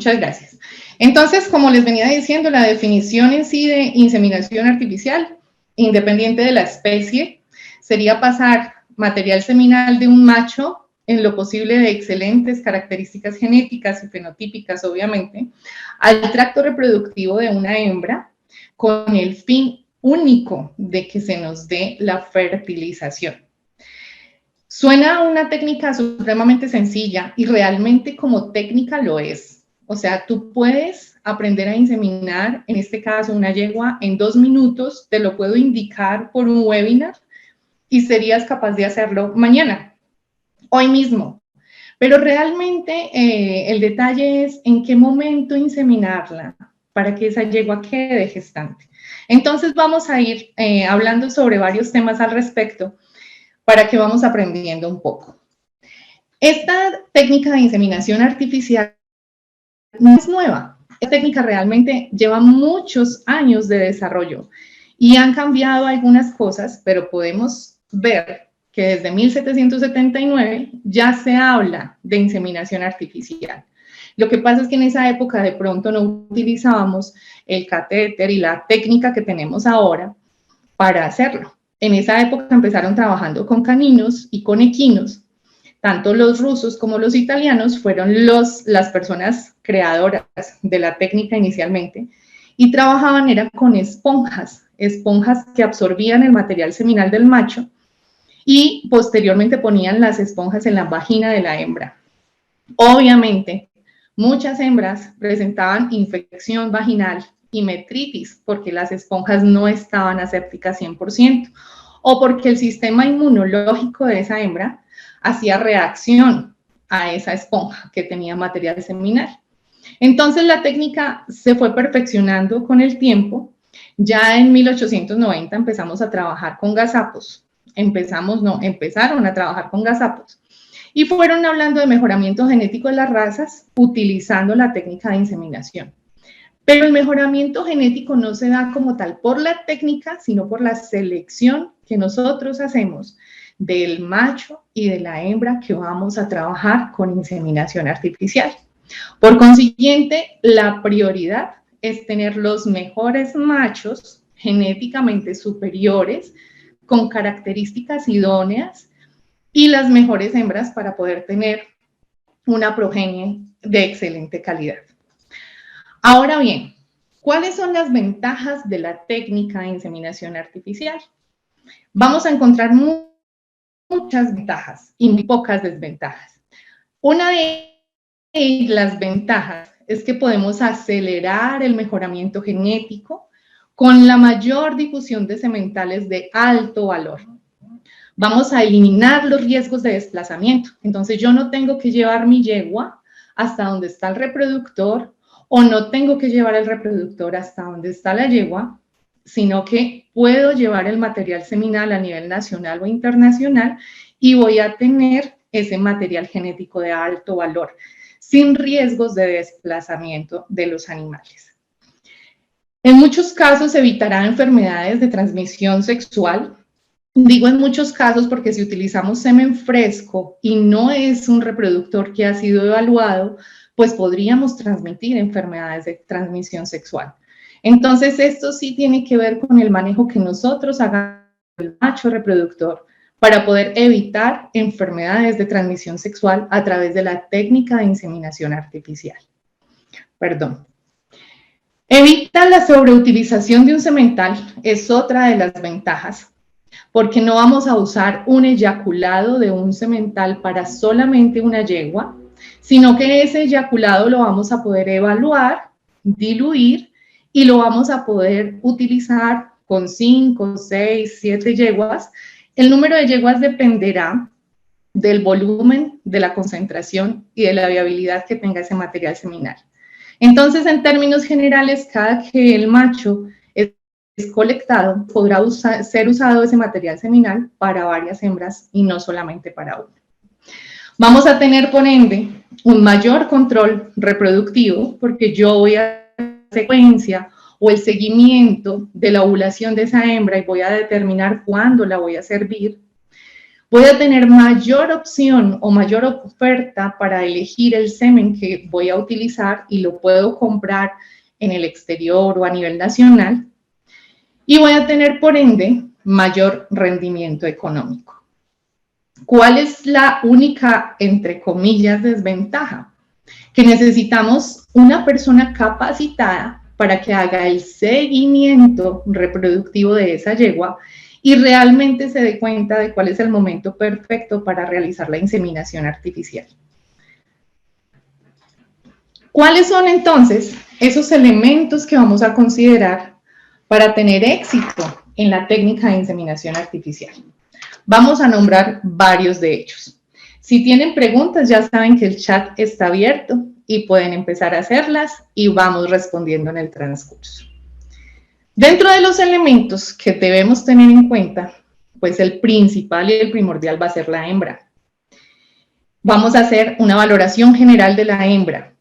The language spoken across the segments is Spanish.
Muchas gracias. Entonces, como les venía diciendo, la definición en sí de inseminación artificial, independiente de la especie, sería pasar material seminal de un macho, en lo posible de excelentes características genéticas y fenotípicas, obviamente, al tracto reproductivo de una hembra, con el fin único de que se nos dé la fertilización. Suena una técnica supremamente sencilla y realmente como técnica lo es. O sea, tú puedes aprender a inseminar, en este caso una yegua, en 2 minutos, te lo puedo indicar por un webinar y serías capaz de hacerlo mañana, hoy mismo. Pero realmente el detalle es en qué momento inseminarla para que esa yegua quede gestante. Entonces vamos a ir hablando sobre varios temas al respecto para que vamos aprendiendo un poco. Esta técnica de inseminación artificial no es nueva. Esta técnica realmente lleva muchos años de desarrollo y han cambiado algunas cosas, pero podemos ver que desde 1779 ya se habla de inseminación artificial. Lo que pasa es que en esa época de pronto no utilizábamos el catéter y la técnica que tenemos ahora para hacerlo. En esa época empezaron trabajando con caninos y con equinos. Tanto los rusos como los italianos fueron las personas creadoras de la técnica inicialmente y trabajaban era con esponjas que absorbían el material seminal del macho y posteriormente ponían las esponjas en la vagina de la hembra. Obviamente, muchas hembras presentaban infección vaginal y metritis porque las esponjas no estaban asépticas 100% o porque el sistema inmunológico de esa hembra hacía reacción a esa esponja que tenía material seminal. Entonces la técnica se fue perfeccionando con el tiempo. Ya en 1890 empezamos a trabajar con gazapos. Empezaron a trabajar con gazapos. Y fueron hablando de mejoramiento genético de las razas utilizando la técnica de inseminación. Pero el mejoramiento genético no se da como tal por la técnica, sino por la selección que nosotros hacemos del macho y de la hembra que vamos a trabajar con inseminación artificial. Por consiguiente, la prioridad es tener los mejores machos genéticamente superiores con características idóneas y las mejores hembras para poder tener una progenie de excelente calidad. Ahora bien, ¿cuáles son las ventajas de la técnica de inseminación artificial? Vamos a encontrar muchas ventajas y muy pocas desventajas. Una de las ventajas es que podemos acelerar el mejoramiento genético con la mayor difusión de sementales de alto valor. Vamos a eliminar los riesgos de desplazamiento. Entonces, yo no tengo que llevar mi yegua hasta donde está el reproductor o no tengo que llevar el reproductor hasta donde está la yegua, sino que puedo llevar el material seminal a nivel nacional o internacional y voy a tener ese material genético de alto valor, sin riesgos de desplazamiento de los animales. En muchos casos evitará enfermedades de transmisión sexual. Digo en muchos casos porque si utilizamos semen fresco y no es un reproductor que ha sido evaluado, pues podríamos transmitir enfermedades de transmisión sexual. Entonces, esto sí tiene que ver con el manejo que nosotros hagamos del macho reproductor para poder evitar enfermedades de transmisión sexual a través de la técnica de inseminación artificial. Perdón. Evita la sobreutilización de un semental, es otra de las ventajas, porque no vamos a usar un eyaculado de un semental para solamente una yegua, sino que ese eyaculado lo vamos a poder evaluar, diluir y lo vamos a poder utilizar con 5, 6, 7 yeguas. El número de yeguas dependerá del volumen, de la concentración y de la viabilidad que tenga ese material seminal. Entonces, en términos generales, cada que el macho es colectado, podrá ser usado ese material seminal para varias hembras y no solamente para una. Vamos a tener, por ende, un mayor control reproductivo porque yo voy a hacer secuencia o el seguimiento de la ovulación de esa hembra y voy a determinar cuándo la voy a servir. Voy a tener mayor opción o mayor oferta para elegir el semen que voy a utilizar y lo puedo comprar en el exterior o a nivel nacional. Y voy a tener, por ende, mayor rendimiento económico. ¿Cuál es la única, entre comillas, desventaja? Que necesitamos una persona capacitada para que haga el seguimiento reproductivo de esa yegua y realmente se dé cuenta de cuál es el momento perfecto para realizar la inseminación artificial. ¿Cuáles son entonces esos elementos que vamos a considerar para tener éxito en la técnica de inseminación artificial? Vamos a nombrar varios de ellos. Si tienen preguntas, ya saben que el chat está abierto y pueden empezar a hacerlas y vamos respondiendo en el transcurso. Dentro de los elementos que debemos tener en cuenta, pues el principal y el primordial va a ser la hembra. Vamos a hacer una valoración general de la hembra.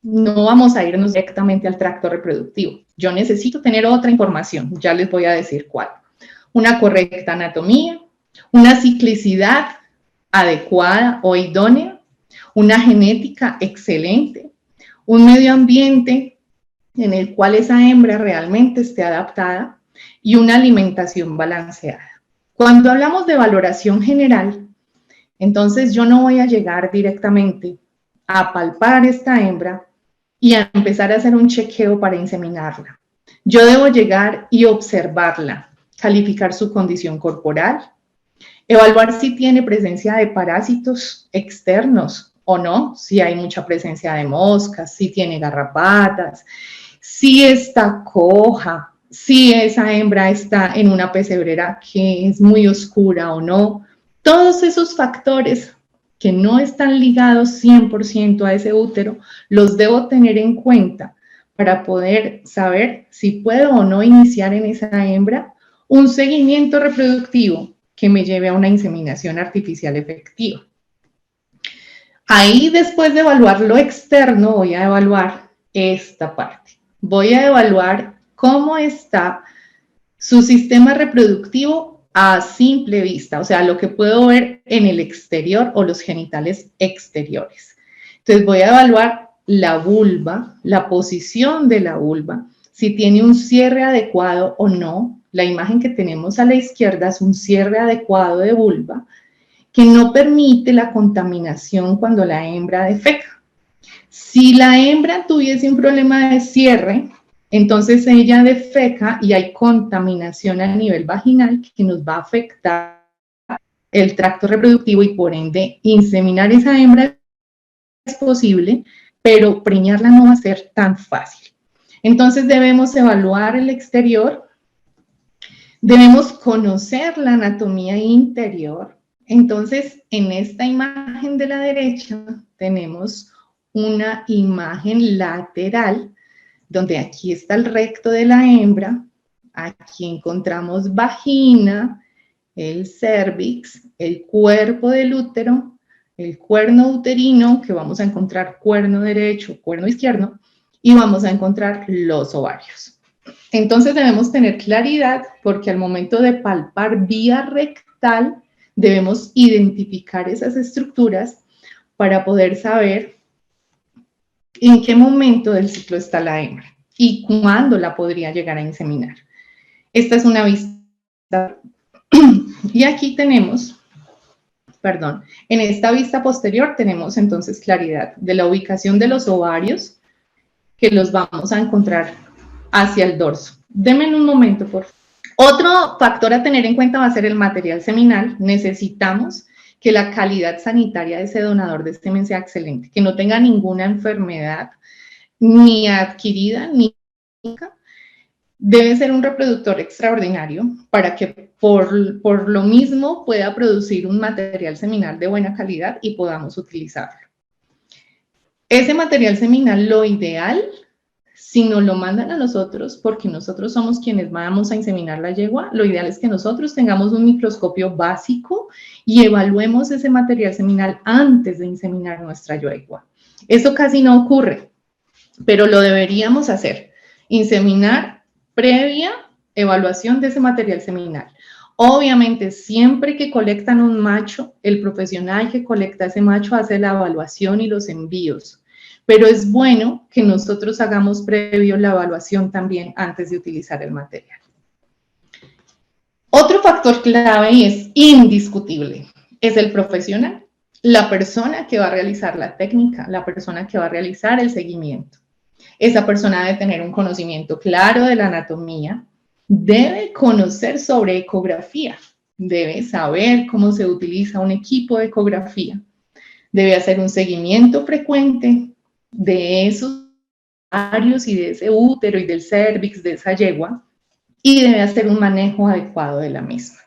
No vamos a irnos directamente al tracto reproductivo. Yo necesito tener otra información, ya les voy a decir cuál. Una correcta anatomía, una ciclicidad adecuada o idónea, una genética excelente, un medio ambiente en el cual esa hembra realmente esté adaptada y una alimentación balanceada. Cuando hablamos de valoración general, entonces yo no voy a llegar directamente a palpar esta hembra y a empezar a hacer un chequeo para inseminarla. Yo debo llegar y observarla, calificar su condición corporal, evaluar si tiene presencia de parásitos externos o no, si hay mucha presencia de moscas, si tiene garrapatas, si está coja, si esa hembra está en una pesebrera que es muy oscura o no. Todos esos factores que no están ligados 100% a ese útero, los debo tener en cuenta para poder saber si puedo o no iniciar en esa hembra un seguimiento reproductivo que me lleve a una inseminación artificial efectiva. Ahí, después de evaluar lo externo, voy a evaluar esta parte. Voy a evaluar cómo está su sistema reproductivo a simple vista, o sea, lo que puedo ver en el exterior o los genitales exteriores. Entonces voy a evaluar la vulva, la posición de la vulva, si tiene un cierre adecuado o no. La imagen que tenemos a la izquierda es un cierre adecuado de vulva que no permite la contaminación cuando la hembra defeca. Si la hembra tuviese un problema de cierre, entonces ella defeca y hay contaminación a nivel vaginal que nos va a afectar el tracto reproductivo y por ende inseminar esa hembra es posible, pero preñarla no va a ser tan fácil. Entonces debemos evaluar el exterior, debemos conocer la anatomía interior. Entonces en esta imagen de la derecha tenemos una imagen lateral donde aquí está el recto de la hembra, aquí encontramos vagina, el cérvix, el cuerpo del útero, el cuerno uterino, que vamos a encontrar cuerno derecho, cuerno izquierdo, y vamos a encontrar los ovarios. Entonces debemos tener claridad porque al momento de palpar vía rectal debemos identificar esas estructuras para poder saber en qué momento del ciclo está la hembra y cuándo la podría llegar a inseminar. Esta es una vista. Y aquí tenemos, en esta vista posterior tenemos entonces claridad de la ubicación de los ovarios que los vamos a encontrar hacia el dorso. Denme un momento, por favor. Otro factor a tener en cuenta va a ser el material seminal. Necesitamos que la calidad sanitaria de ese donador de semen sea excelente, que no tenga ninguna enfermedad ni adquirida ni nunca. Debe ser un reproductor extraordinario para que por lo mismo pueda producir un material seminal de buena calidad y podamos utilizarlo. Ese material seminal, lo ideal, si nos lo mandan a nosotros, porque nosotros somos quienes vamos a inseminar la yegua, lo ideal es que nosotros tengamos un microscopio básico y evaluemos ese material seminal antes de inseminar nuestra yegua. Eso casi no ocurre, pero lo deberíamos hacer. Inseminar previa evaluación de ese material seminal. Obviamente, siempre que colectan un macho, el profesional que colecta ese macho hace la evaluación y los envíos. Pero es bueno que nosotros hagamos previo la evaluación también antes de utilizar el material. Otro factor clave y es indiscutible, es el profesional, la persona que va a realizar la técnica, la persona que va a realizar el seguimiento. Esa persona debe tener un conocimiento claro de la anatomía, debe conocer sobre ecografía, debe saber cómo se utiliza un equipo de ecografía, debe hacer un seguimiento frecuente de esos ovarios y de ese útero y del cérvix de esa yegua y debe hacer un manejo adecuado de la misma.